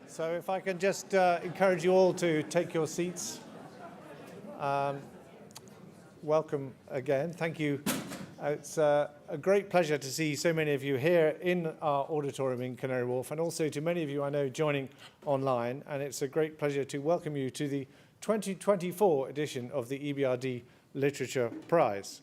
So if I can just encourage you all to take your seats. Welcome again. Thank you. It's a great pleasure to see so many of you here in our auditorium in Canary Wharf, and also to many of you I know joining online. And it's a great pleasure to welcome you to the 2024 edition of the EBRD Literature Prize.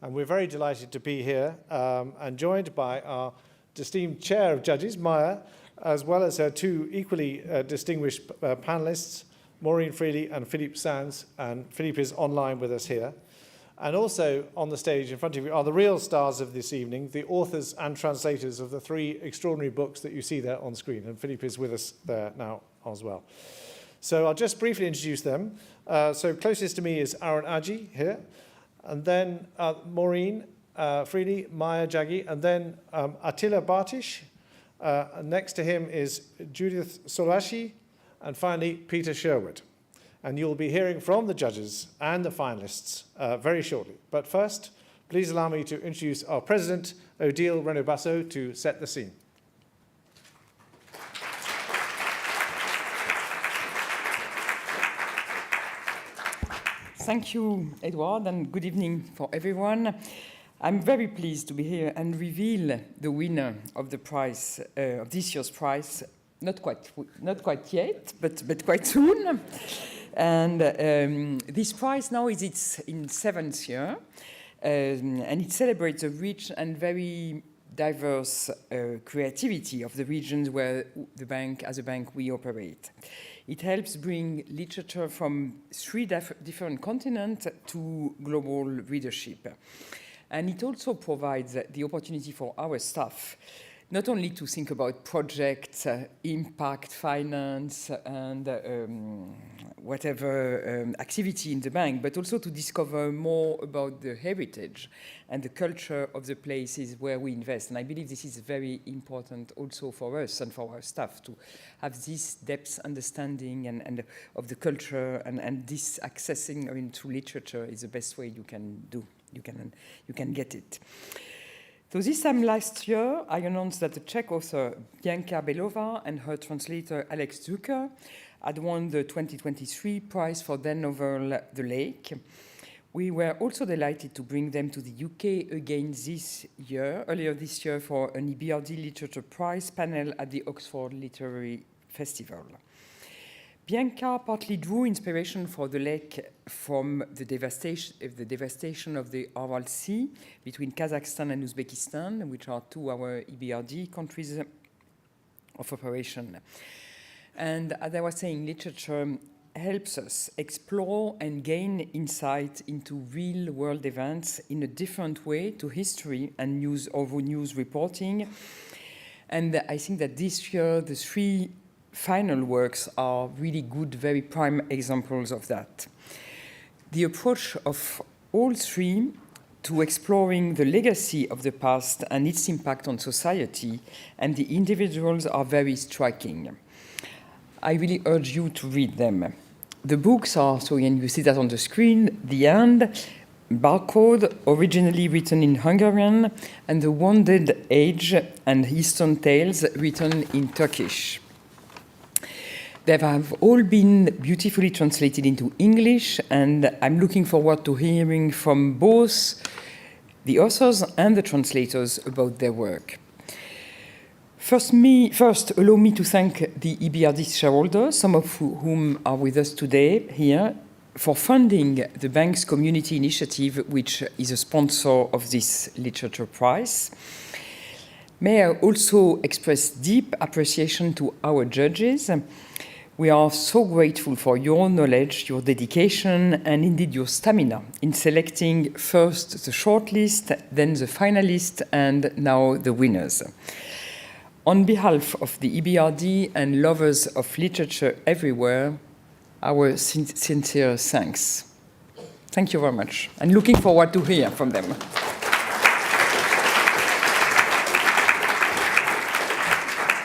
And we're very delighted to be here and joined by our esteemed chair of judges, Maya, as well as her two equally distinguished panelists, Maureen Freely and Philippe Sands. And Philippe is online with us here. And also on the stage in front of you are the real stars of this evening, the authors and translators of the three extraordinary books that you see there on screen. And Philippe is with us there now as well. So I'll just briefly introduce them. So closest to me is Aaron Aji here, and then Maureen Freely, Maya Jaggi, and then Attila Bartish. Next to him is Judith Solashi, and finally Peter Sherwood. And you'll be hearing from the judges and the finalists very shortly. But first, please allow me to introduce our president, Odile Renaud-Basso, to set the scene. Thank you, Edward, and good evening for everyone. I'm very pleased to be here and reveal the winner of the prize, of this year's prize. Not quite yet, but quite soon. And this prize now is in its 7th year, and it celebrates a rich and very diverse creativity of the regions where as a bank, we operate. It helps bring literature from 3 different continents to global readership. And it also provides the opportunity for our staff not only to think about projects, impact, finance, and whatever activity in the bank, but also to discover more about the heritage and the culture of the places where we invest. And I believe this is very important also for us and for our staff to have this depth understanding and of the culture, and this accessing into literature is the best way you can do. You can get it. So this time last year, I announced that the Czech author Bianka Belova and her translator Alex Zucker had won the 2023 prize for their novel The Lake. We were also delighted to bring them to the UK again earlier this year, for an EBRD Literature Prize panel at the Oxford Literary Festival. Bianca partly drew inspiration for The Lake from the devastation of the Aral Sea between Kazakhstan and Uzbekistan, which are 2 of our EBRD countries of operation. And as I was saying, literature helps us explore and gain insight into real-world events in a different way to history and news reporting. And I think that this year, the 3 final works are really good, very prime examples of that. The approach of all 3 to exploring the legacy of the past and its impact on society and the individuals are very striking. I really urge you to read them. The books are, and you see that on the screen, The End, Barcode, originally written in Hungarian, and The Wounded Age and Eastern Tales, written in Turkish. They have all been beautifully translated into English, and I'm looking forward to hearing from both the authors and the translators about their work. First, allow me to thank the EBRD shareholders, some of whom are with us today here, for funding the bank's community initiative, which is a sponsor of this literature prize. May I also express deep appreciation to our judges. We are so grateful for your knowledge, your dedication, and indeed your stamina in selecting first the shortlist, then the finalists, and now the winners. On behalf of the EBRD and lovers of literature everywhere, our sincere thanks. Thank you very much, and looking forward to hear from them.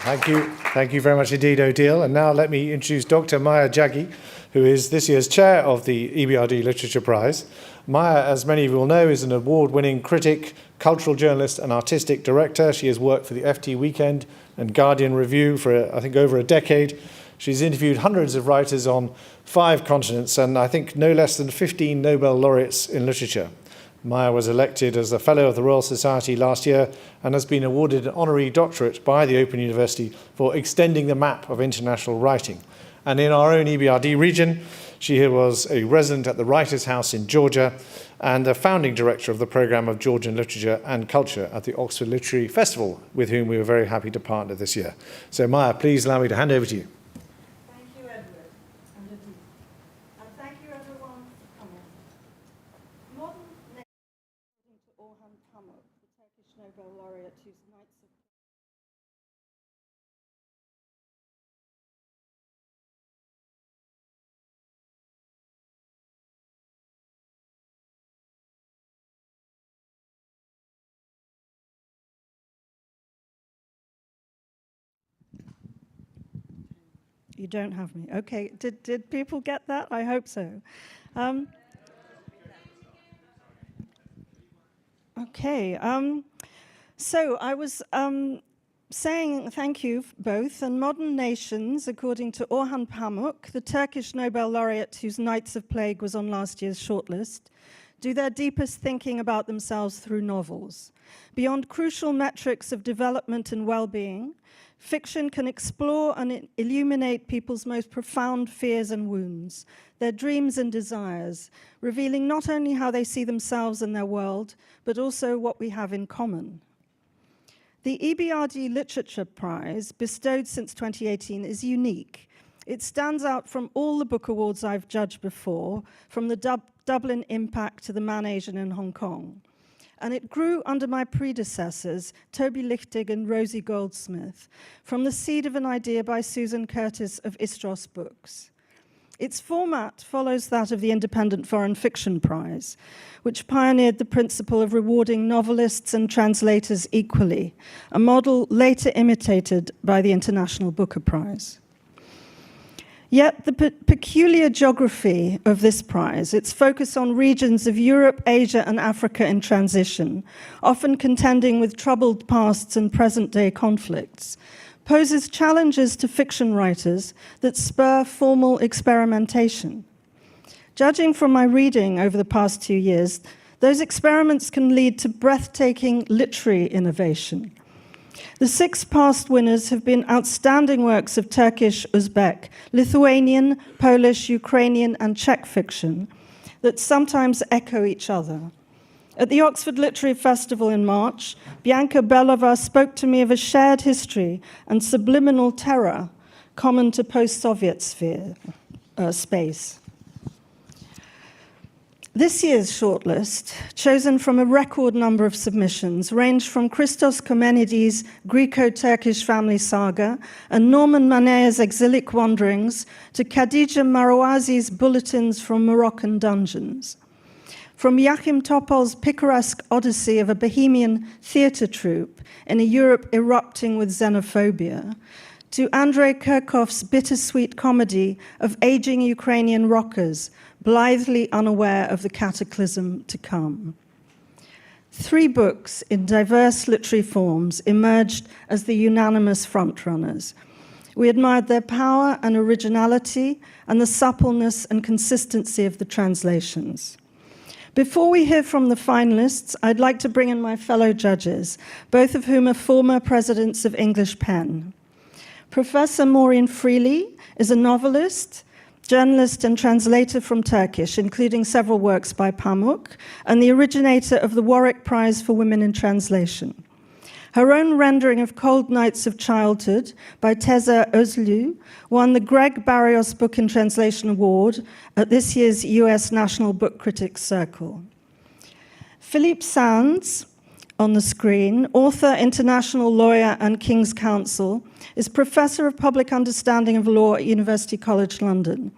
Thank you. Thank you very much indeed, Odile. And now let me introduce Dr. Maya Jaggi, who is this year's chair of the EBRD Literature Prize. Maya, as many of you will know, is an award-winning critic, cultural journalist and artistic director. She has worked for the FT Weekend and Guardian Review for, I think, over a decade. She's interviewed hundreds of writers on 5 continents and I think no less than 15 Nobel laureates in literature. Maya was elected as a Fellow of the Royal Society last year and has been awarded an honorary doctorate by the Open University for extending the map of international writing. And in our own EBRD region, she was a resident at the Writers' House in Georgia and a founding director of the programme of Georgian Literature and Culture at the Oxford Literary Festival, with whom we were very happy to partner this year. So Maya, please allow me to hand over to you. Thank you, Edward. And thank you, everyone, for coming. Modern according to Orhan Pamuk, the Turkish Nobel laureate whose Knights of You don't have me. Okay. Did people get that? I hope so. Okay. So I was saying thank you both. And Modern Nations, according to Orhan Pamuk, the Turkish Nobel laureate whose Knights of Plague was on last year's shortlist, do their deepest thinking about themselves through novels. Beyond crucial metrics of development and well-being, fiction can explore and illuminate people's most profound fears and wounds, their dreams and desires, revealing not only how they see themselves and their world, but also what we have in common. The EBRD Literature Prize, bestowed since 2018, is unique. It stands out from all the book awards I've judged before, from the Dublin Impact to the Man Asian in Hong Kong. And it grew under my predecessors, Toby Lichtig and Rosie Goldsmith, from the seed of an idea by Susan Curtis of Istros Books. Its format follows that of the Independent Foreign Fiction Prize, which pioneered the principle of rewarding novelists and translators equally, a model later imitated by the International Booker Prize. Yet the peculiar geography of this prize, its focus on regions of Europe, Asia, and Africa in transition, often contending with troubled pasts and present-day conflicts, poses challenges to fiction writers that spur formal experimentation. Judging from my reading over the past 2 years, those experiments can lead to breathtaking literary innovation. The 6 past winners have been outstanding works of Turkish, Uzbek, Lithuanian, Polish, Ukrainian, and Czech fiction that sometimes echo each other. At the Oxford Literary Festival in March, Bianca Belova spoke to me of a shared history and subliminal terror common to post-Soviet space. This year's shortlist, chosen from a record number of submissions, ranged from Christos Komenides' Greco-Turkish family saga and Norman Manea's exilic wanderings to Khadija Marouazi's bulletins from Moroccan dungeons. From Joachim Topol's picaresque odyssey of a Bohemian theatre troupe in a Europe erupting with xenophobia, to Andrei Kirchhoff's bittersweet comedy of aging Ukrainian rockers, blithely unaware of the cataclysm to come. 3 books in diverse literary forms emerged as the unanimous frontrunners. We admired their power and originality and the suppleness and consistency of the translations. Before we hear from the finalists, I'd like to bring in my fellow judges, both of whom are former presidents of English Pen. Professor Maureen is a novelist, journalist and translator from Turkish, including several works by Pamuk, and the originator of the Warwick Prize for Women in Translation. Her own rendering of Cold Nights of Childhood by Teza Özlü won the Greg Barrios Book in Translation Award at this year's US National Book Critics Circle. Philippe Sands, on the screen, author, international lawyer, and King's Counsel, is Professor of Public Understanding of Law at University College London.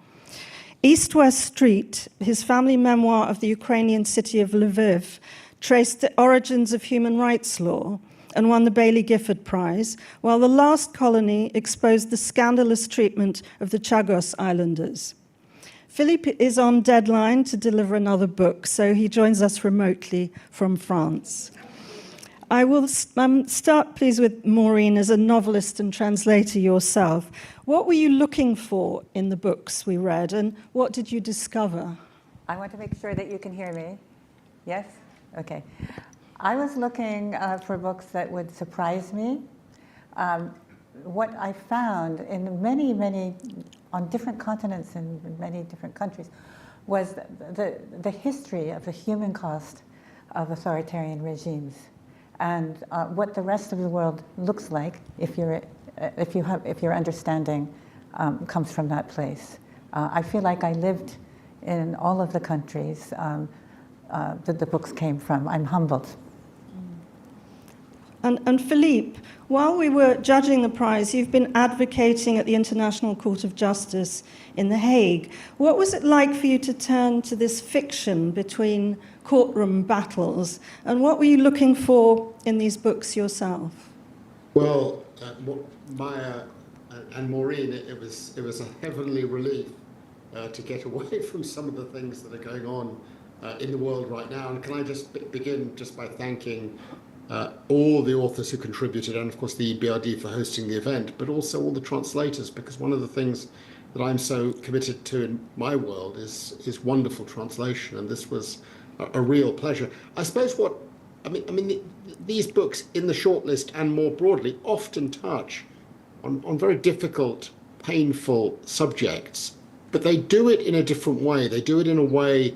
East-West Street, his family memoir of the Ukrainian city of Lviv, traced the origins of human rights law and won the Baillie Gifford Prize, while The Last Colony exposed the scandalous treatment of the Chagos Islanders. Philippe is on deadline to deliver another book, so he joins us remotely from France. I will start, please, with Maureen as a novelist and translator yourself. What were you looking for in the books we read, and what did you discover? I want to make sure that you can hear me. Yes? Okay. I was looking for books that would surprise me. What I found in many, on different continents and in many different countries, was the history of the human cost of authoritarian regimes, and what the rest of the world looks like if your understanding comes from that place. I feel like I lived in all of the countries that the books came from. I'm humbled. And Philippe, while we were judging the prize, you've been advocating at the International Court of Justice in The Hague. What was it like for you to turn to this fiction between courtroom battles, and what were you looking for in these books yourself? Well, Maya and Maureen, it was a heavenly relief to get away from some of the things that are going on in the world right now. And can I just begin just by thanking all the authors who contributed, and of course the EBRD for hosting the event, but also all the translators, because one of the things that I'm so committed to in my world is wonderful translation, and this was a real pleasure. I suppose these books in the shortlist and more broadly often touch on very difficult, painful subjects, but they do it in a different way. They do it in a way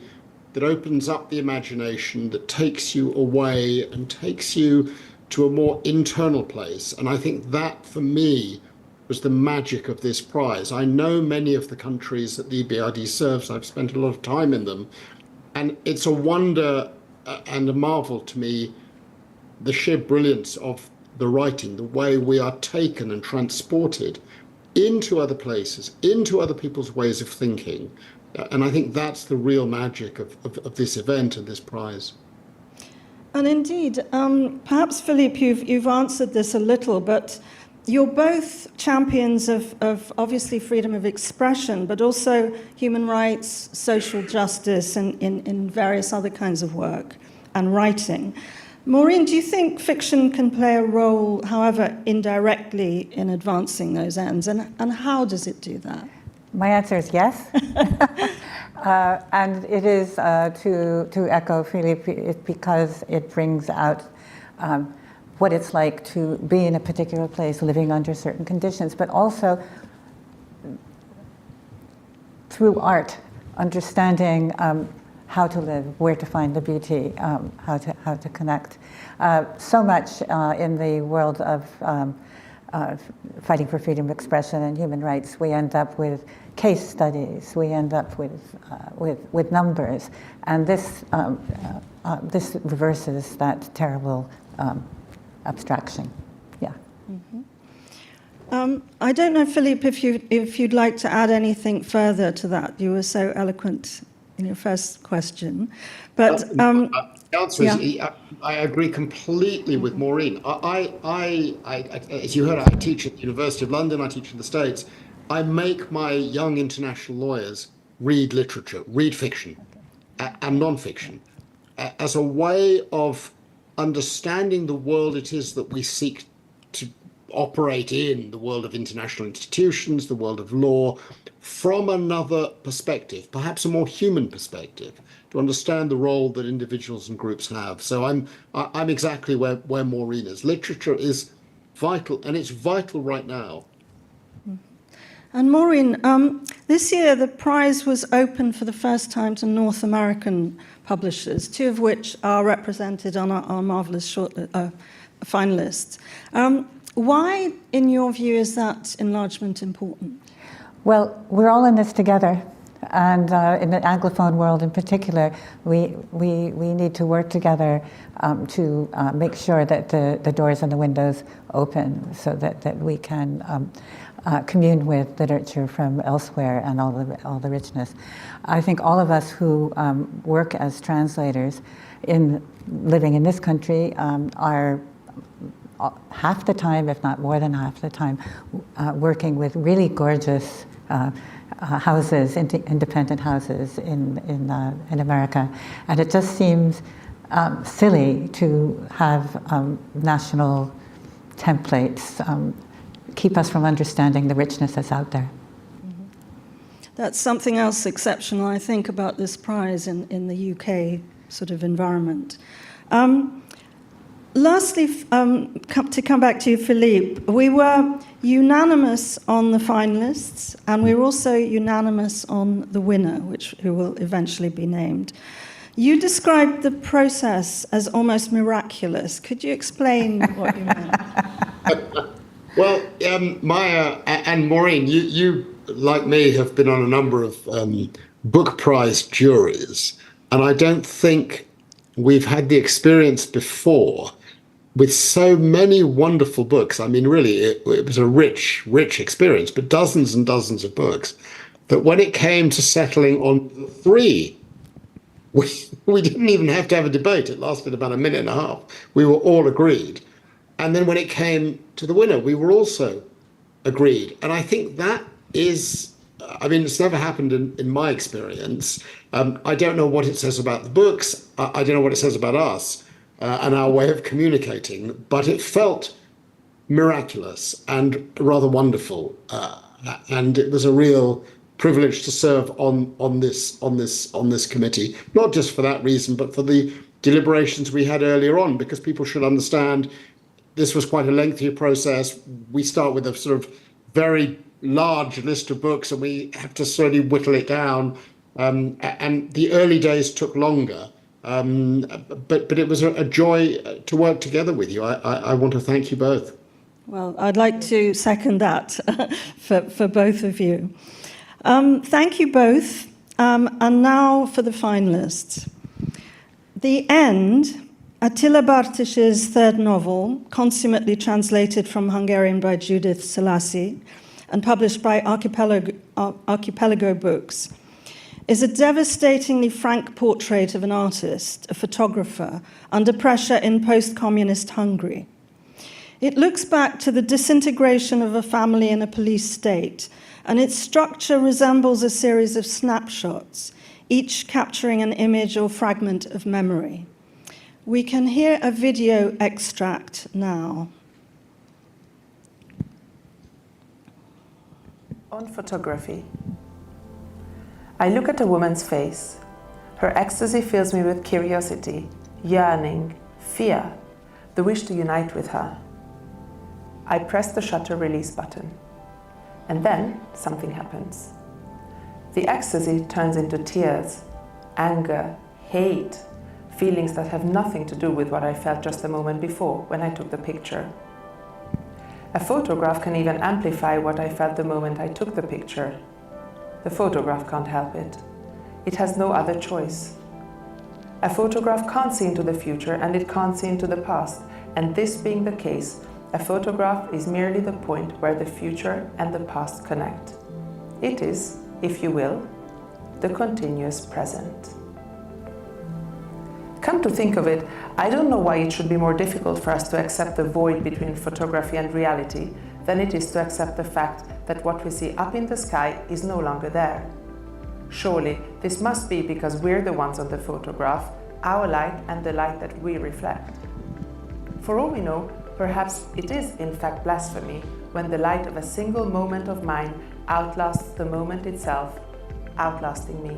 that opens up the imagination, that takes you away and takes you to a more internal place. And I think that, for me, was the magic of this prize. I know many of the countries that the EBRD serves. I've spent a lot of time in them. And it's a wonder and a marvel to me, the sheer brilliance of the writing, the way we are taken and transported into other places, into other people's ways of thinking. And I think that's the real magic of this event and this prize. And indeed, perhaps, Philippe, you've answered this a little, but you're both champions of obviously freedom of expression, but also human rights, social justice, and in various other kinds of work and writing. Maureen, do you think fiction can play a role, however indirectly, in advancing those ends? And how does it do that? My answer is yes. And it is, to echo Philippe, because it brings out what it's like to be in a particular place, living under certain conditions, but also through art, understanding how to live, where to find the beauty, how to connect. So much in the world of fighting for freedom of expression and human rights, we end up with case studies, we end up with numbers, and this reverses that terrible abstraction. Yeah. Mm-hmm. I don't know, Philippe, if you'd like to add anything further to that. You were so eloquent in your first question, but the answer is I agree completely with Maureen. I as you heard, I teach at the University of London. I teach in the States. I make my young international lawyers read literature, read fiction, and non-fiction, as a way of understanding the world it is that we seek to operate in, the world of international institutions, the world of law, from another perspective, perhaps a more human perspective, to understand the role that individuals and groups have. So I'm exactly where Maureen is. Literature is vital, and it's vital right now. And Maureen, this year the prize was open for the first time to North American publishers, two of which are represented on our marvelous finalists. Why, in your view, is that enlargement important? Well, we're all in this together, and in the Anglophone world in particular, we need to work together to make sure that the doors and the windows open so that we can commune with literature from elsewhere and all the richness. I think all of us who work as translators living in this country are half the time, if not more than half the time, working with really gorgeous houses, independent houses in America, and it just seems silly to have national templates keep us from understanding the richness that's out there. That's something else exceptional, I think, about this prize in the UK sort of environment. Lastly, to come back to you, Philippe, we were unanimous on the finalists, and we were also unanimous on the winner, who will eventually be named. You described the process as almost miraculous. Could you explain what you meant? Well, Maya and Maureen, you, like me, have been on a number of book prize juries, and I don't think we've had the experience before with so many wonderful books. I mean, really, it was a rich, rich experience, but dozens and dozens of books, that when it came to settling on the three, we didn't even have to have a debate. It lasted about a minute and a half. We were all agreed. And then when it came to the winner, we were also agreed. And I think that is, I mean, it's never happened in my experience. I don't know what it says about the books. I don't know what it says about us and our way of communicating, but it felt miraculous and rather wonderful. And it was a real privilege to serve on this committee, not just for that reason, but for the deliberations we had earlier on, because people should understand this was quite a lengthy process. We start with a sort of very large list of books, and we have to slowly whittle it down. And the early days took longer, but it was a joy to work together with you. I want to thank you both. Well, I'd like to second that for both of you. Thank you both. And now for the finalists. The End, Attila Bartos's third novel, consummately translated from Hungarian by Judith Selassie and published by Archipelago Books, is a devastatingly frank portrait of an artist, a photographer, under pressure in post-communist Hungary. It looks back to the disintegration of a family in a police state, and its structure resembles a series of snapshots, each capturing an image or fragment of memory. We can hear a video extract now. On photography. I look at a woman's face. Her ecstasy fills me with curiosity, yearning, fear, the wish to unite with her. I press the shutter release button. And then something happens. The ecstasy turns into tears, anger, hate, feelings that have nothing to do with what I felt just a moment before when I took the picture. A photograph can even amplify what I felt the moment I took the picture. The photograph can't help it. It has no other choice. A photograph can't see into the future and it can't see into the past, and this being the case, a photograph is merely the point where the future and the past connect. It is, if you will, the continuous present. Come to think of it, I don't know why it should be more difficult for us to accept the void between photography and reality than it is to accept the fact that what we see up in the sky is no longer there. Surely, this must be because we're the ones on the photograph, our light and the light that we reflect. For all we know, perhaps it is in fact blasphemy when the light of a single moment of mine outlasts the moment itself, outlasting me.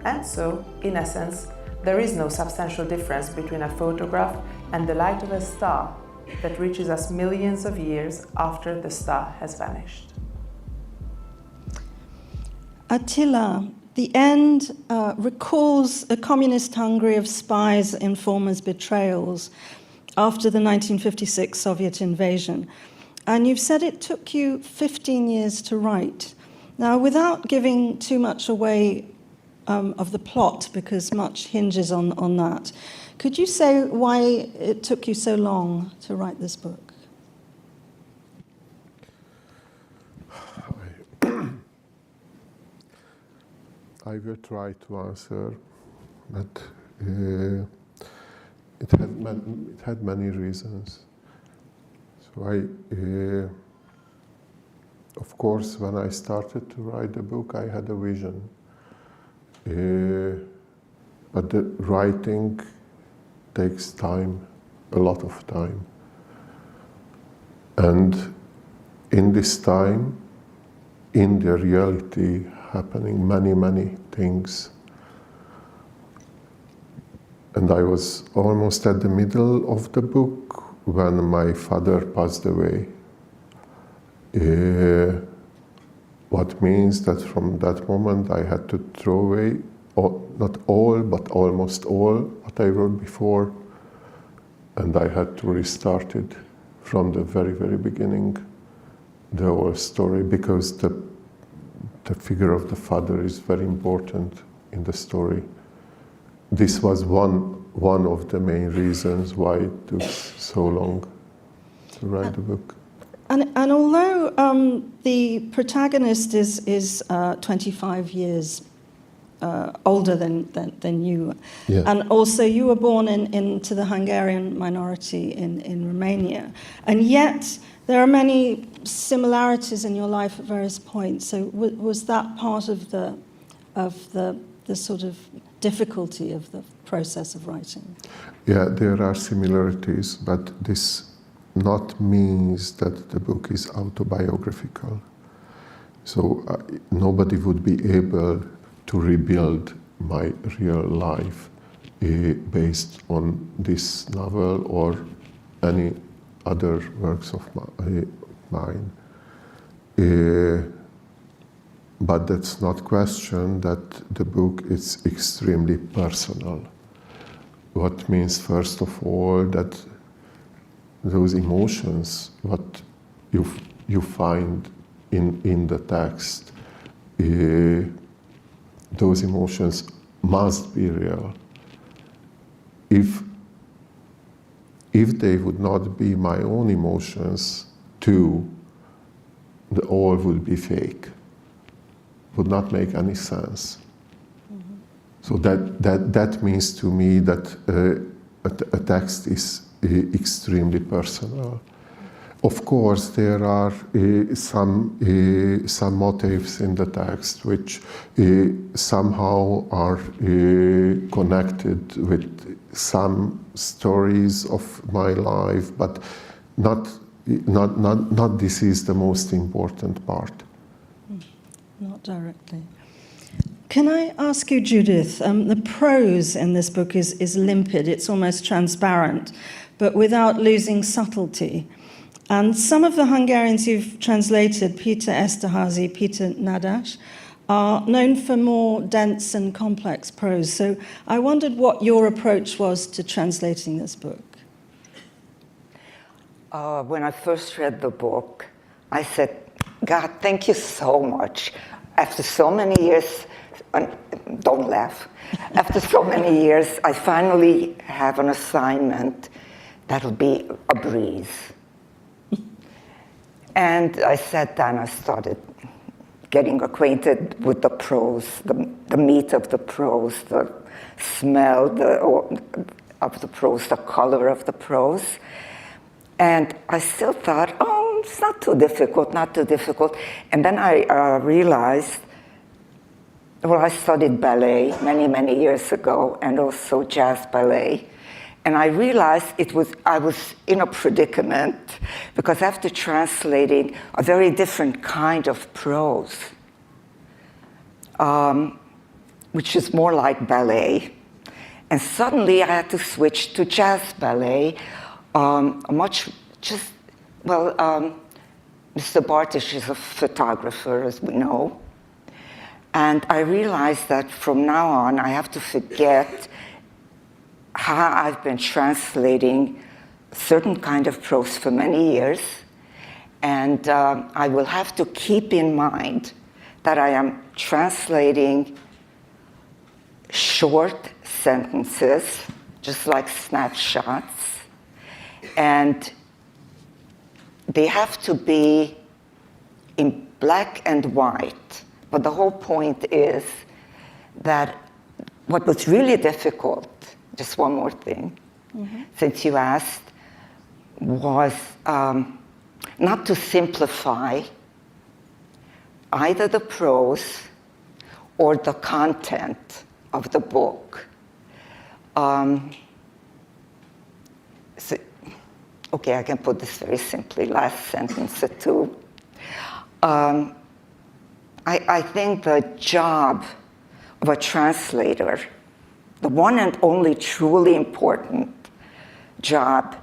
And so, in essence, there is no substantial difference between a photograph and the light of a star that reaches us millions of years after the star has vanished. Attila, The End recalls a communist Hungary of spies, informers, betrayals after the 1956 Soviet invasion. And you've said it took you 15 years to write. Now, without giving too much away of the plot, because much hinges on that, could you say why it took you so long to write this book? I will try to answer, but it had many reasons. So of course, when I started to write the book, I had a vision. But the writing takes time, a lot of time. And in this time, in the reality, happening many, many things. And I was almost at the middle of the book when my father passed away. What means that from that moment I had to throw away, not all, but almost all what I wrote before, and I had to restart it from the very, very beginning, the whole story, because the figure of the father is very important in the story. This was one of the main reasons why it took so long to write the book. And although the protagonist is 25 years older than you, Yeah. and also you were born into the Hungarian minority in Romania, and yet there are many similarities in your life at various points. So was that part of the sort of difficulty of the process of writing? Yeah, there are similarities, but this not means that the book is autobiographical. So nobody would be able to rebuild my real life based on this novel or any other works of mine. But that's not question that the book is extremely personal. What means, first of all, that those emotions, what you find in the text, those emotions must be real. If they would not be my own emotions too, the all would be fake. Would not make any sense. Mm-hmm. So that means to me that a text is extremely personal. Of course, there are some motifs in the text which somehow are connected with some stories of my life, but not this is the most important part. Not directly. Can I ask you, Judith, the prose in this book is limpid, it's almost transparent, but without losing subtlety. And some of the Hungarians you've translated, Peter Esterházy, Peter Nadas, are known for more dense and complex prose. So I wondered what your approach was to translating this book. When I first read the book, I said, God, thank you so much. After so many years, don't laugh. After so many years, I finally have an assignment that'll be a breeze. And I sat down, I started getting acquainted with the prose, the meat of the prose, the smell of the prose, the color of the prose. And I still thought, oh, it's not too difficult, not too difficult. And then I realized, well, I studied ballet many, many years ago, and also jazz ballet. And I realized I was in a predicament, because after translating a very different kind of prose, which is more like ballet, and suddenly I had to switch to jazz ballet, Mr. Bartish is a photographer, as we know, and I realized that from now on I have to forget how I've been translating certain kind of prose for many years, and I will have to keep in mind that I am translating short sentences, just like snapshots, and they have to be in black and white. But the whole point is that what was really difficult, just one more thing, since you asked, was not to simplify either the prose or the content of the book. Okay, I can put this very simply, last sentence or two. I think the job of a translator, the one and only truly important job,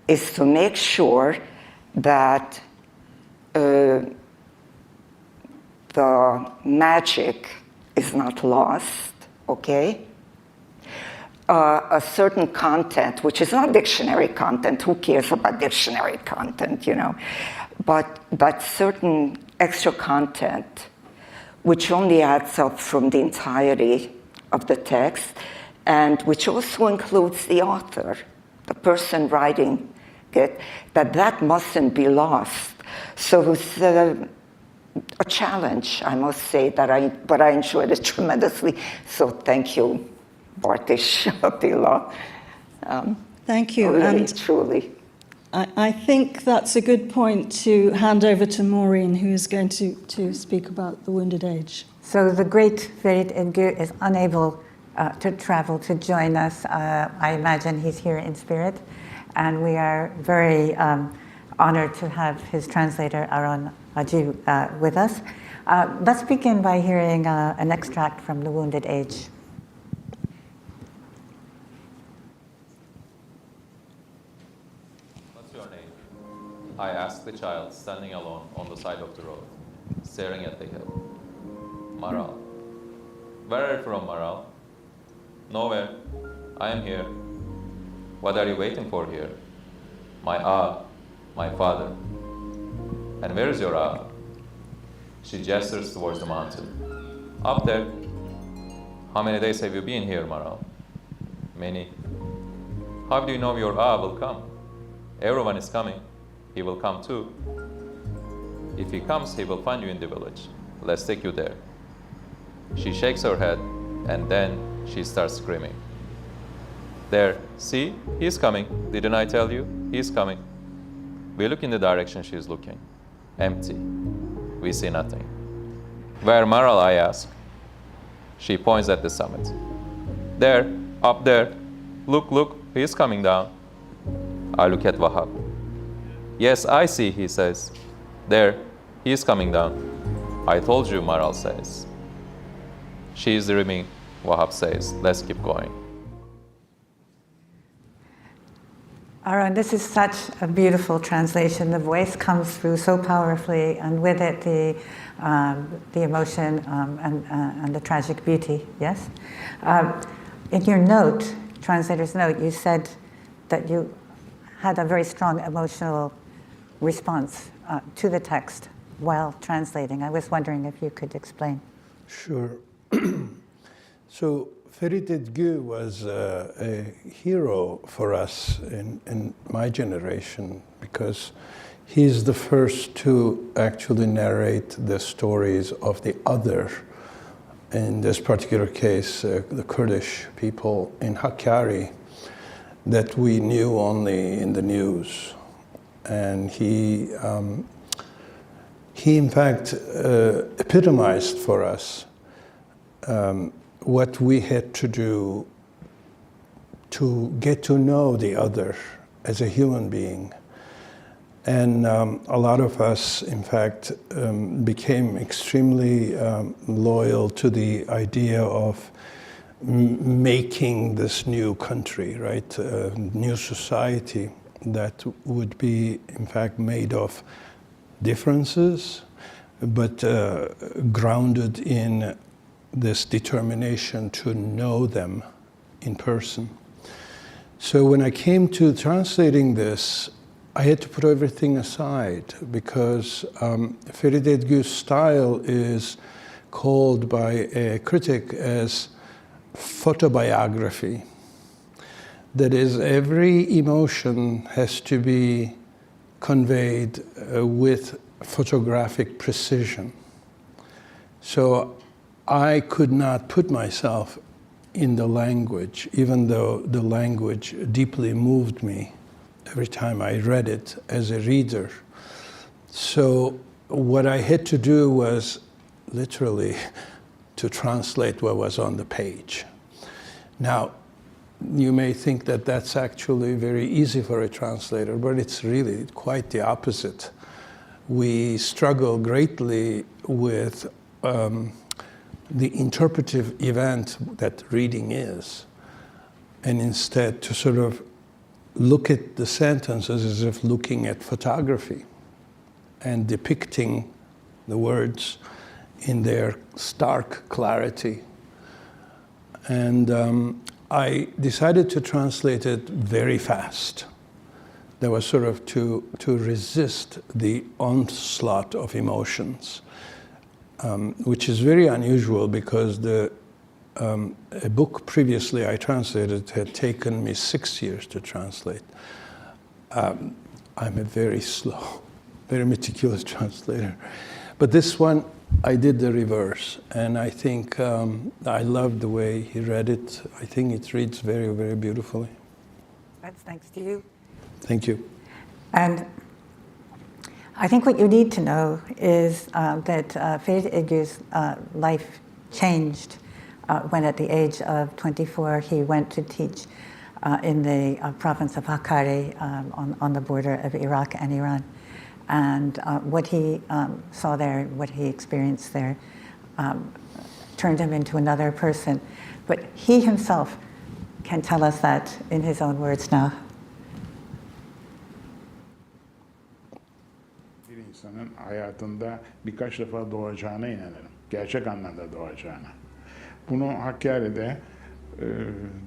is to make sure that the magic is not lost, okay? A certain content, which is not dictionary content, who cares about dictionary content, you know? But certain extra content, which only adds up from the entirety of the text, and which also includes the author, the person writing it, that mustn't be lost. So it's a challenge, I must say, but I enjoyed it tremendously. So thank you, Bartish, Odile. Thank you. Really, And truly. I think that's a good point to hand over to Maureen, who is going to speak about the Wounded Age. So the great Philippe is unable to travel to join us. I imagine he's here in spirit, and we are very honored to have his translator, Aaron Jaggi, with us. Let's begin by hearing an extract from The Wounded Age. What's your name? I asked the child standing alone on the side of the road, staring at the hill. Maral. Where are you from, Maral? Nowhere. I am here. What are you waiting for here? My my father. And where is your She gestures towards the mountain. Up there. How many days have you been here, Maral? Many. How do you know your will come? Everyone is coming. He will come too. If he comes, he will find you in the village. Let's take you there. She shakes her head, and then she starts screaming. There, see, he's coming. Didn't I tell you? He's coming. We look in the direction she's looking. Empty. We see nothing. Where, Maral, I ask. She points at the summit. There, up there. Look, look, he's coming down. I look at Wahab. Yes, I see, he says. There, he's coming down. I told you, Maral says. She is dreaming, Wahab says. Let's keep going. Aaron, this is such a beautiful translation. The voice comes through so powerfully, and with it the emotion and the tragic beauty, yes? In your note, translator's note, you said that you had a very strong emotional response to the text while translating. I was wondering if you could explain. Sure. So Philippe was a hero for us in my generation, because he's the first to actually narrate the stories of the other. In this particular case, the Kurdish people in Hakkari that we knew only in the news. And he in fact epitomized for us what we had to do to get to know the other as a human being. And a lot of us, in fact, became extremely loyal to the idea of making this new country, right? New society that would be, in fact, made of differences, but grounded in this determination to know them in person. So when I came to translating this, I had to put everything aside, because Philippe's style is called by a critic as photobiography. That is, every emotion has to be conveyed with photographic precision. So I could not put myself in the language, even though the language deeply moved me every time I read it as a reader. So what I had to do was literally to translate what was on the page. Now, you may think that that's actually very easy for a translator, but it's really quite the opposite. We struggle greatly with the interpretive event that reading is, and instead to sort of look at the sentences as if looking at photography and depicting the words in their stark clarity. And I decided to translate it very fast. That was sort of to resist the onslaught of emotions, which is very unusual because a book previously I translated had taken me 6 years to translate. I'm a very slow, very meticulous translator. But this one, I did the reverse, and I think I loved the way he read it. I think it reads very, very beautifully. That's thanks to you. Thank you. And I think what you need to know is that Philippe Egu's life changed when at the age of 24 he went to teach in the province of Hakkari on the border of Iraq and Iran. And what he saw there, what he experienced there, turned him into another person. But he himself can tell us that in his own words now. Bir insanın hayatında birkaç defa doğacağına inanırım. Gerçek anlamda doğacağına. Bunu Hakkari'de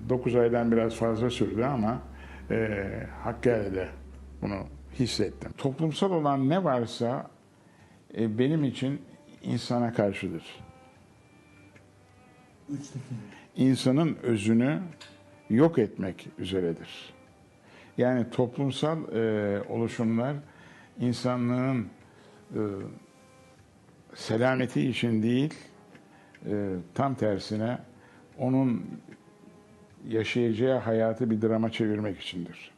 9 aydan biraz fazla sürdü ama Hakkari'de bunu hissettim. Toplumsal olan ne varsa benim için insana karşıdır. İnsanın özünü yok etmek üzeredir. Yani toplumsal oluşumlar insanlığın selameti için değil, tam tersine onun yaşayacağı hayatı bir drama çevirmek içindir.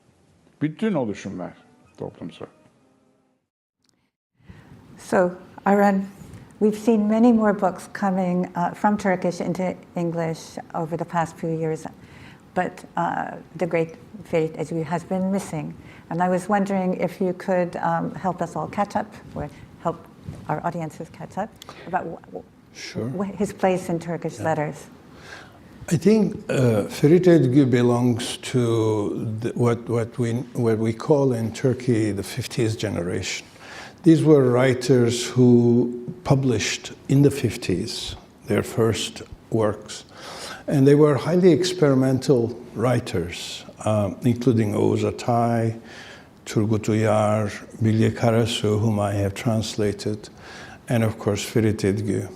Bütün oluşumlar toplumsal. So, Aran, we've seen many more books coming from Turkish into English over the past few years, but the great Philippe Egu has been missing. And I was wondering if you could help us all catch up, or help our audiences catch up, about his place in Turkish letters. I think Philippe Egu belongs to what we call in Turkey the 50s generation. These were writers who published in the 50s their first works. And they were highly experimental writers, including Oğuz Atay, Turgut Uyar, Bilge Karasu, whom I have translated, and of course Philippe Egu.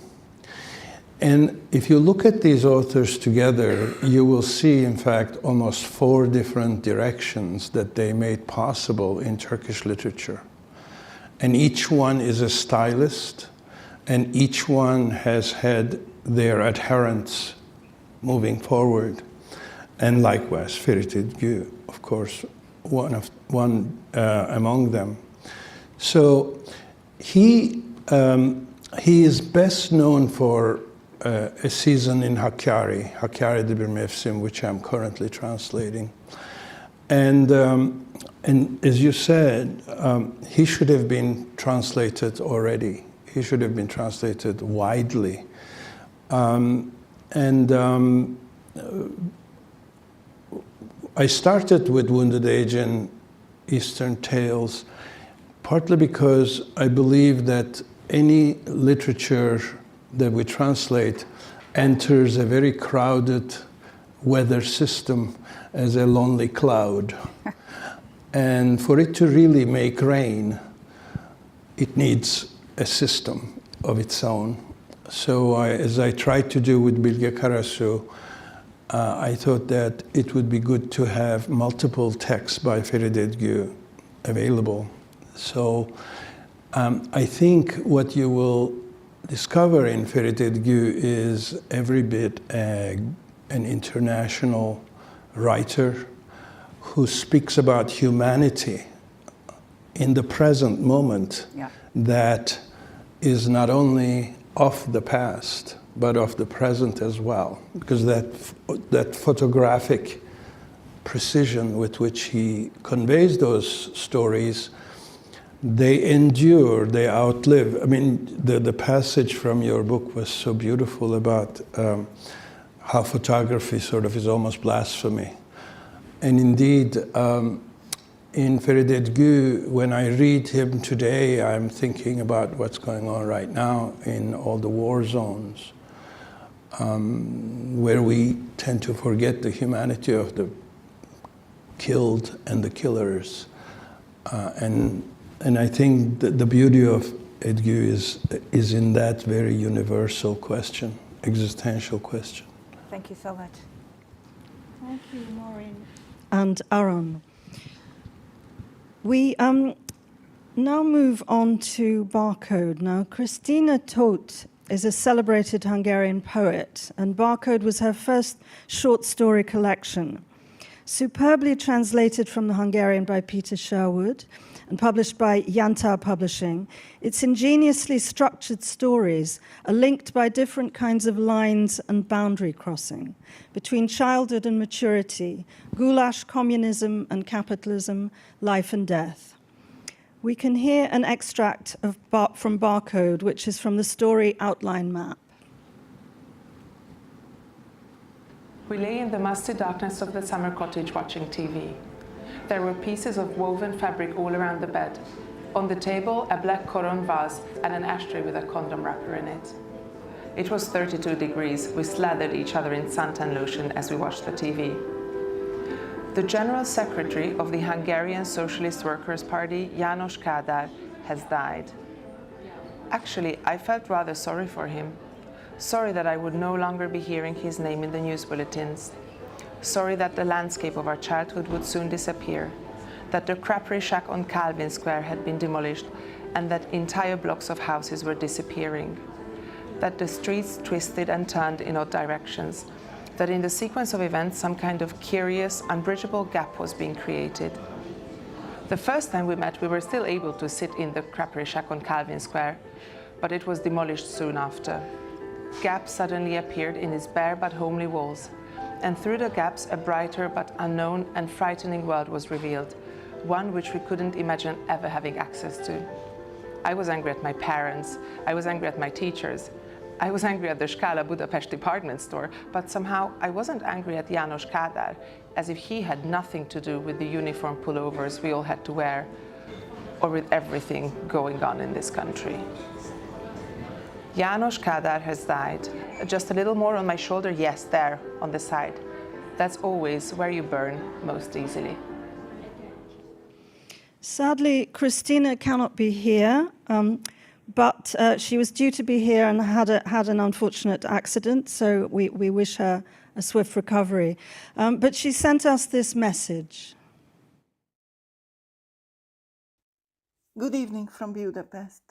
And if you look at these authors together, you will see, in fact, almost 4 different directions that they made possible in Turkish literature. And each one is a stylist, and each one has had their adherents moving forward. And likewise, Philippe Egu, of course, one among them. So he is best known for a season in Hakkari'de bir mevsim, which I'm currently translating. And as you said, he should have been translated already. He should have been translated widely. I started with Wounded Age and Eastern Tales, partly because I believe that any literature that we translate enters a very crowded weather system as a lonely cloud. And for it to really make rain, it needs a system of its own. So as I tried to do with Bilge Karasu, I thought that it would be good to have multiple texts by Philippe Egu available. So I think what you will discover in Philippe Egu is every bit an international writer who speaks about humanity in the present moment that is not only of the past, but of the present as well. Because that photographic precision with which he conveys those stories, they endure, they outlive. I mean, the passage from your book was so beautiful about how photography sort of is almost blasphemy. And indeed, in Ferideh Gu, when I read him today, I'm thinking about what's going on right now in all the war zones, where we tend to forget the humanity of the killed and the killers. And I think that the beauty of Edgu is in that very universal question, existential question. Thank you so much. Thank you, Maureen. And Aaron. We now move on to Barcode. Now, Christina Tóth is a celebrated Hungarian poet, and Barcode was her first short story collection. Superbly translated from the Hungarian by Peter Sherwood and published by Yantar Publishing, its ingeniously structured stories are linked by different kinds of lines and boundary crossing between childhood and maturity, goulash, communism and capitalism, life and death. We can hear an extract from Barcode, which is from the story outline map. We lay in the musty darkness of the summer cottage watching TV. There were pieces of woven fabric all around the bed. On the table, a black Coron vase and an ashtray with a condom wrapper in it. It was 32 degrees. We slathered each other in suntan lotion as we watched the TV. The General Secretary of the Hungarian Socialist Workers' Party, János Kádár, has died. Actually, I felt rather sorry for him. Sorry that I would no longer be hearing his name in the news bulletins. Sorry that the landscape of our childhood would soon disappear, that the crappery shack on Calvin Square had been demolished, and that entire blocks of houses were disappearing, that the streets twisted and turned in odd directions, that in the sequence of events some kind of curious, unbridgeable gap was being created. The first time we met, we were still able to sit in the crappery shack on Calvin Square, but it was demolished soon after. Gaps suddenly appeared in its bare but homely walls, and through the gaps a brighter but unknown and frightening world was revealed, one which we couldn't imagine ever having access to. I was angry at my parents, I was angry at my teachers, I was angry at the Skala Budapest department store, but somehow I wasn't angry at János Kádár, as if he had nothing to do with the uniform pullovers we all had to wear, or with everything going on in this country. János Kádár has died. Just a little more on my shoulder, yes, there, on the side. That's always where you burn most easily. Sadly, Christina cannot be here, but she was due to be here and had an unfortunate accident, so we wish her a swift recovery. But she sent us this message. Good evening from Budapest.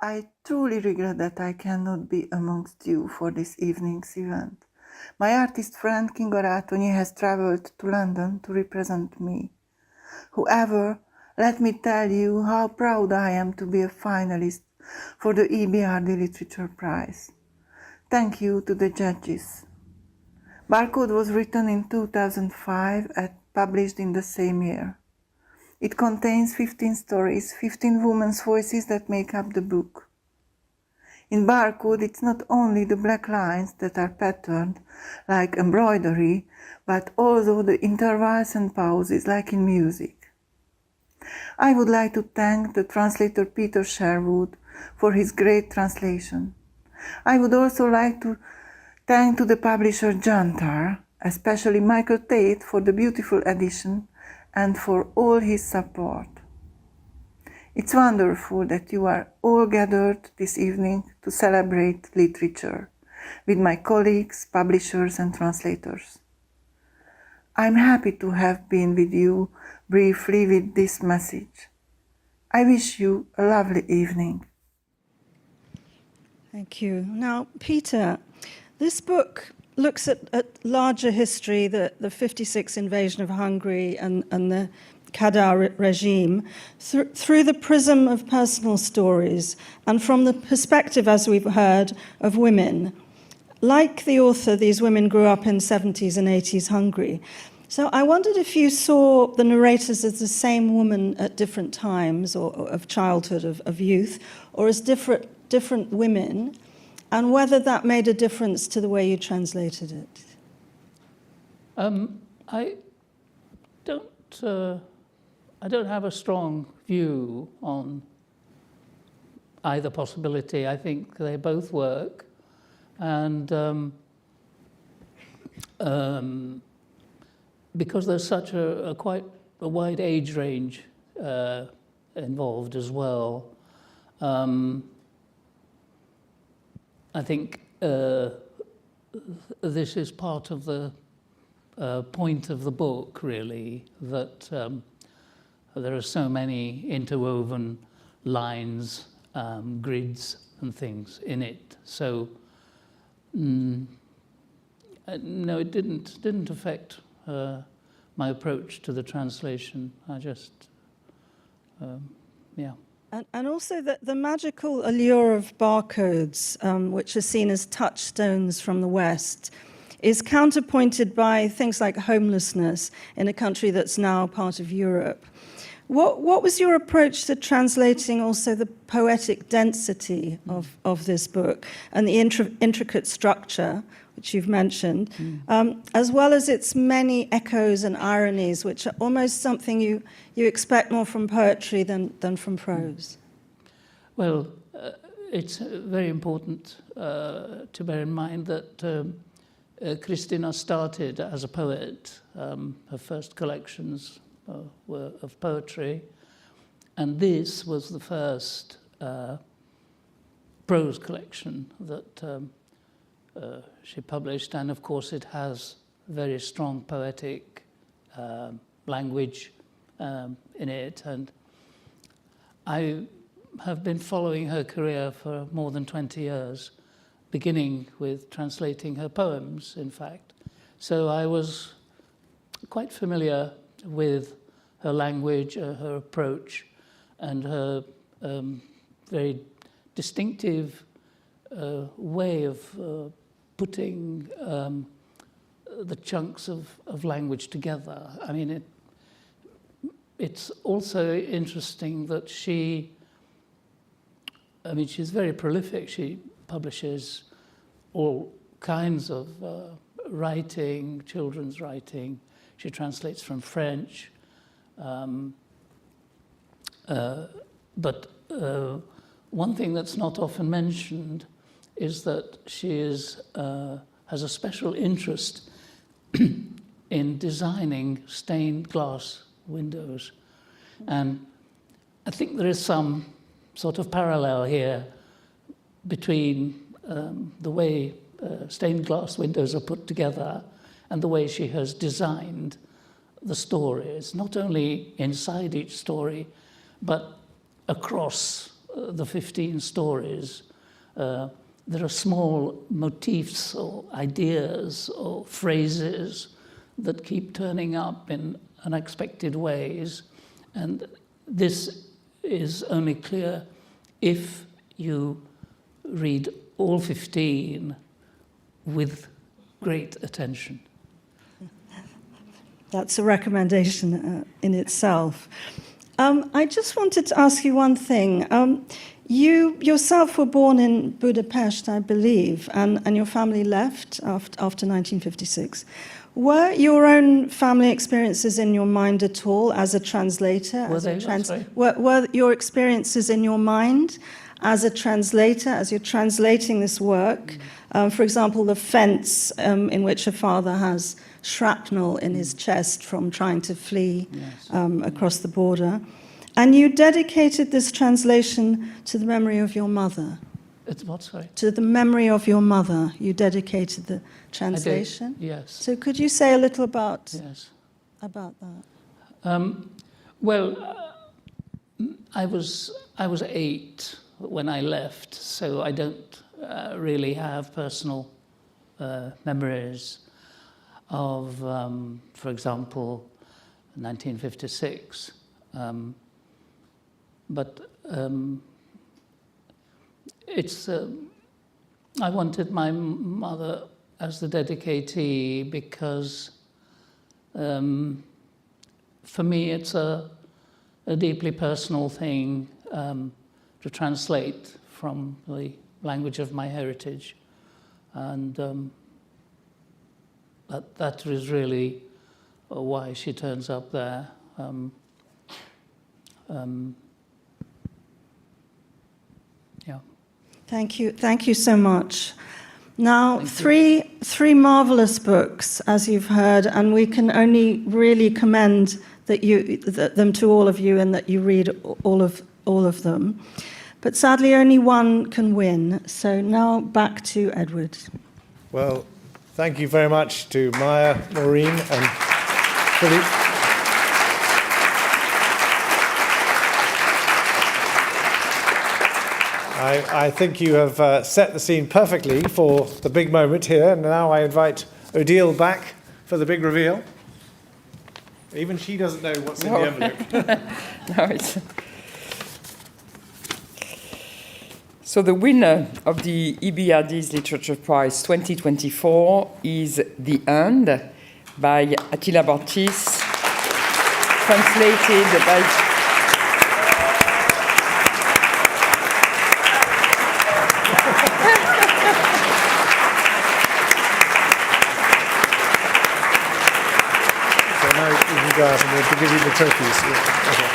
I truly regret that I cannot be amongst you for this evening's event. My artist friend Kinga Rátonyi has traveled to London to represent me. However, let me tell you how proud I am to be a finalist for the EBRD Literature Prize. Thank you to the judges. Barcode was written in 2005 and published in the same year. It contains 15 stories, 15 women's voices that make up the book. In Barcode, it's not only the black lines that are patterned like embroidery, but also the intervals and pauses like in music. I would like to thank the translator Peter Sherwood for his great translation. I would also like to thank to the publisher Yantar, especially Michael Tate for the beautiful edition and for all his support. It's wonderful that you are all gathered this evening to celebrate literature with my colleagues, publishers and translators. I'm happy to have been with you briefly with this message. I wish you a lovely evening. Thank you. Now, Peter, this book looks at larger history, the 56 invasion of Hungary and the Kádár regime, through the prism of personal stories and from the perspective, as we've heard, of women. Like the author, these women grew up in 70s and 80s Hungary. So I wondered if you saw the narrators as the same woman at different times, or of childhood, of youth, or as different women, and whether that made a difference to the way you translated it. I don't have a strong view on either possibility. I think they both work, and because there's such quite a wide age range involved as well, I think this is part of the point of the book, really, that there are so many interwoven lines, grids and things in it. So no, it didn't affect my approach to the translation. I just, yeah. And also the magical allure of barcodes, which are seen as touchstones from the West, is counterpointed by things like homelessness in a country that's now part of Europe. What was your approach to translating also the poetic density of this book and the intricate structure, which you've mentioned, as well as its many echoes and ironies, which are almost something you expect more from poetry than from prose? Well, it's very important to bear in mind that Christina started as a poet. Her first collections were of poetry, and this was the first prose collection that she published, and of course it has very strong poetic language in it, and I have been following her career for more than 20 years, beginning with translating her poems, in fact. So I was quite familiar with her language, her approach, and her very distinctive way of putting the chunks of language together. I mean, it's also interesting that she's very prolific. She publishes all kinds of writing, children's writing. She translates from French. But one thing that's not often mentioned is that she has a special interest in designing stained glass windows. And I think there is some sort of parallel here between the way stained glass windows are put together and the way she has designed the stories, not only inside each story, but across the 15 stories. There are small motifs or ideas or phrases that keep turning up in unexpected ways, and this is only clear if you read all 15 with great attention. That's a recommendation in itself. I just wanted to ask you one thing. You yourself were born in Budapest, I believe, and your family left after 1956. Were your own family experiences in your mind at all as a translator? Were your experiences in your mind as a translator, as you're translating this work? For example, the fence in which a father has shrapnel in his chest from trying to flee across the border. And you dedicated this translation to the memory of your mother. It's what, sorry? To the memory of your mother. You dedicated the translation. Yes. So could you say a little about that? Well, I was 8 when I left, so I don't really have personal memories of, for example, 1956. But it's, I wanted my mother as the dedicatee because for me, it's a deeply personal thing to translate from the language of my heritage. And that is really why she turns up there. Yeah. Thank you so much. Now, three marvelous books, as you've heard, and we can only really commend them to all of you, and that you read all of them. But sadly, only one can win. So now back to Edward. Well, thank you very much to Maya, Maureen, and Philippe. I think you have set the scene perfectly for the big moment here. And now I invite Odile back for the big reveal. Even she doesn't know what's in the envelope. No, it's... So the winner of the EBRD Literature Prize 2024 is The End by Attila Bortis, translated by... Go out and we'll give you the trophies. Yeah. Okay.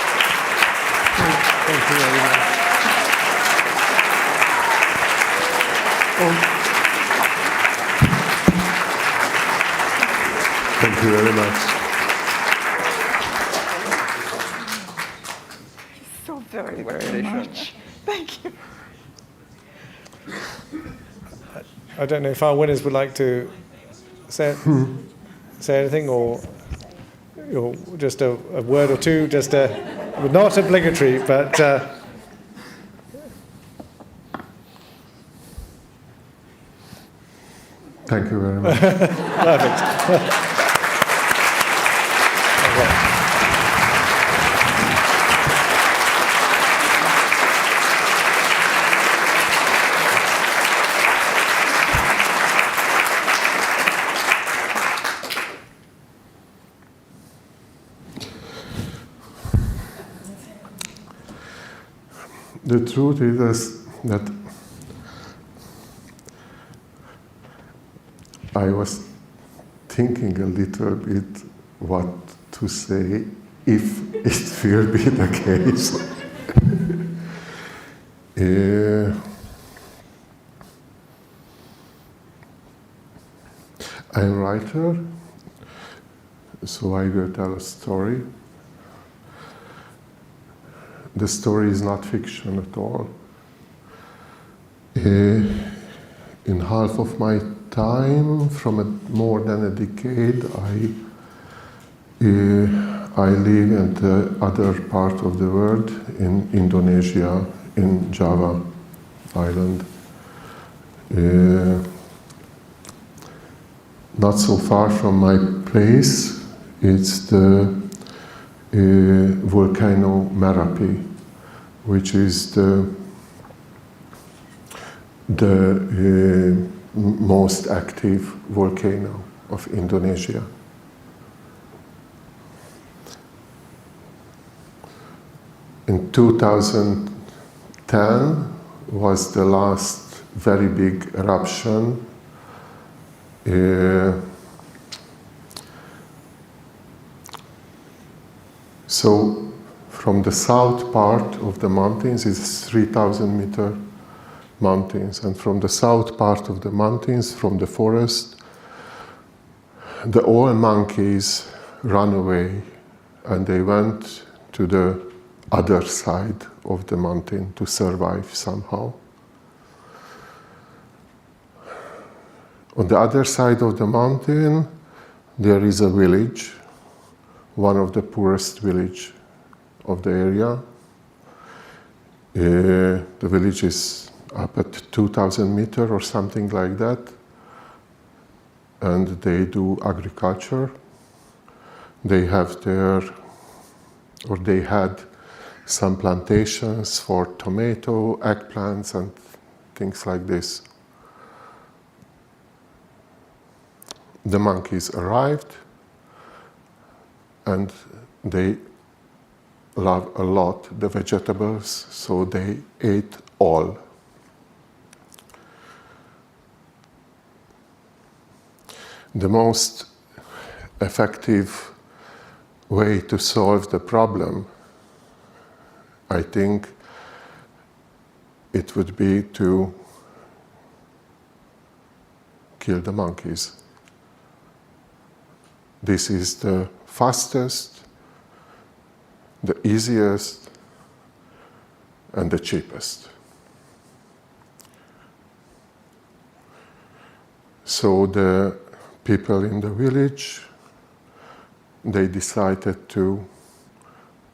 Thank you very much. Thank you very much. So very much. Thank you. I don't know if our winners would like to say anything, or just a word or two, not obligatory, but Thank you very much. Perfect. Okay. The truth is that I was thinking a little bit what to say if it will be the case. I'm a writer, so I will tell a story. The story is not fiction at all. In half of my time, from more than a decade, I live in the other part of the world, in Indonesia, in Java Island. Not so far from my place, it's the volcano Merapi, which is the most active volcano of Indonesia. In 2010 was the last very big eruption. So from the south part of the mountains is 3,000-meter mountains, and from the south part of the mountains, from the forest, the owl monkeys ran away, and they went to the other side of the mountain to survive somehow. On the other side of the mountain, there is a village, one of the poorest villages of the area. The village is up at 2,000 meters or something like that, and they do agriculture. They have they had some plantations for tomato, eggplants, and things like this. The monkeys arrived, and they love a lot the vegetables, so they ate all. The most effective way to solve the problem, I think, it would be to kill the monkeys. This is the fastest, the easiest, and the cheapest. So the people in the village, they decided to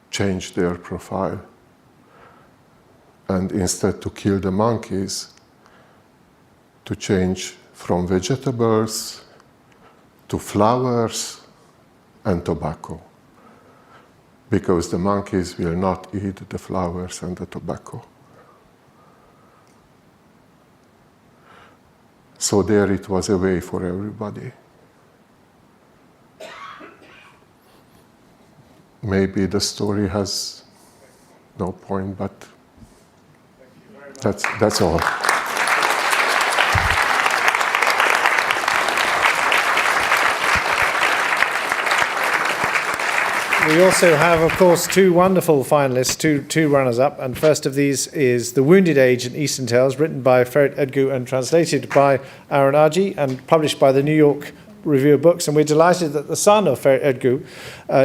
change their profile. And instead to kill the monkeys, to change from vegetables to flowers and tobacco. Because the monkeys will not eat the flowers and the tobacco. So there it was a way for everybody. Maybe the story has no point, but that's all. We also have, of course, two wonderful finalists, two runners-up, and first of these is The Wounded Age in Eastern Tales, written by Philippe Edgou and translated by Aaron Jaggi and published by the New York Review of Books. And we're delighted that the son of Philippe Edgou,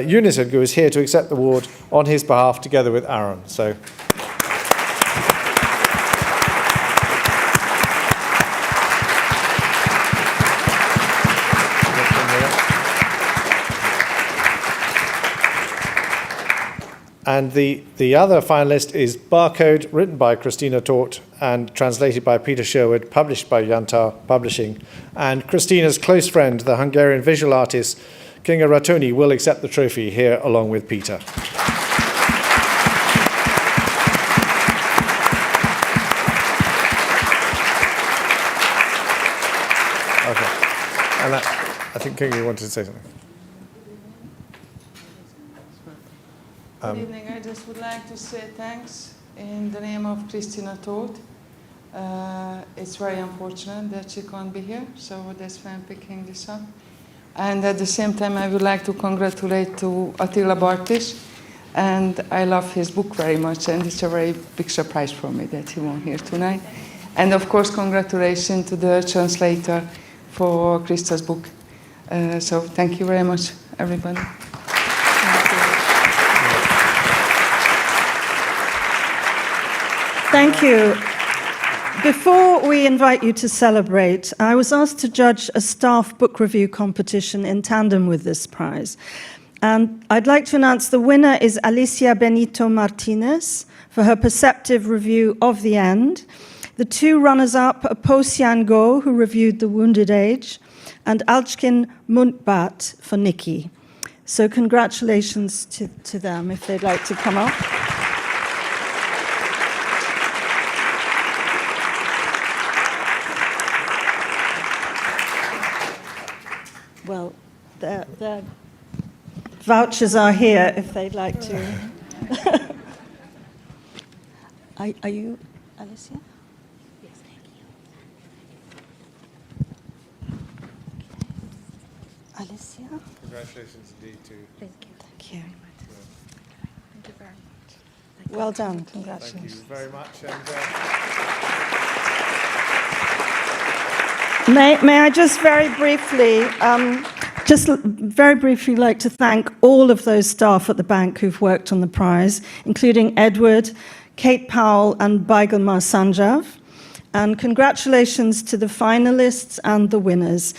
Eunice Edgou, is here to accept the award on his behalf together with Aaron. So. And the other finalist is Barcode, written by Christina Tort and translated by Peter Sherwood, published by Yantar Publishing. And Christina's close friend, the Hungarian visual artist Kinga Ratoni, will accept the trophy here along with Peter. Okay. And I think Kinga, you wanted to say something. Good evening. I just would like to say thanks in the name of Christina Toth. It's very unfortunate that she can't be here, so that's why I'm picking this up. And at the same time, I would like to congratulate to Attila Bartis, and I love his book very much, and it's a very big surprise for me that he won't here tonight. And of course, congratulations to the translator for Krista's book. So thank you very much, everybody. Thank you. Before we invite you to celebrate, I was asked to judge a staff book review competition in tandem with this prize. And I'd like to announce the winner is Alicia Benito Martinez for her perceptive review of The End. The two runners-up are Po Sian Go, who reviewed The Wounded Age, and Alchkin Muntbat for Nikki. So congratulations to them, if they'd like to come up. Well, their vouchers are here if they'd like to. Are you Alicia? Yes, thank you. Alicia? Congratulations indeed to Thank you. Thank you. Thank you very much. Well done. Congratulations. Thank you very much. And, May I just very briefly like to thank all of those staff at the bank who've worked on the prize, including Edward, Kate Powell, and Baigalmar Sanjav. And congratulations to the finalists and the winners.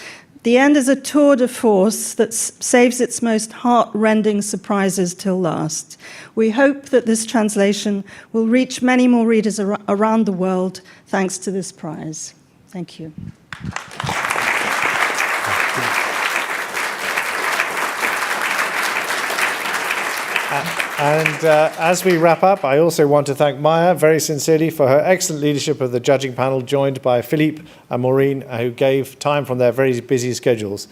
The End is a tour de force that saves its most heart-rending surprises till last. We hope that this translation will reach many more readers around the world thanks to this prize. Thank you. And as we wrap up, I also want to thank Maya very sincerely for her excellent leadership of the judging panel, joined by Philippe and Maureen, who gave time from their very busy schedules.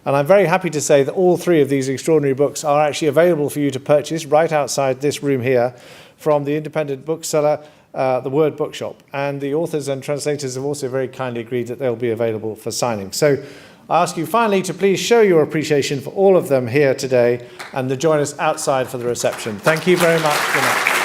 And I'm very happy to say that all three of these extraordinary books are actually available for you to purchase right outside this room here from the independent bookseller, the Word Bookshop. And the authors and translators have also very kindly agreed that they'll be available for signing. So I ask you finally to please show your appreciation for all of them here today and to join us outside for the reception. Thank you very much. Good night.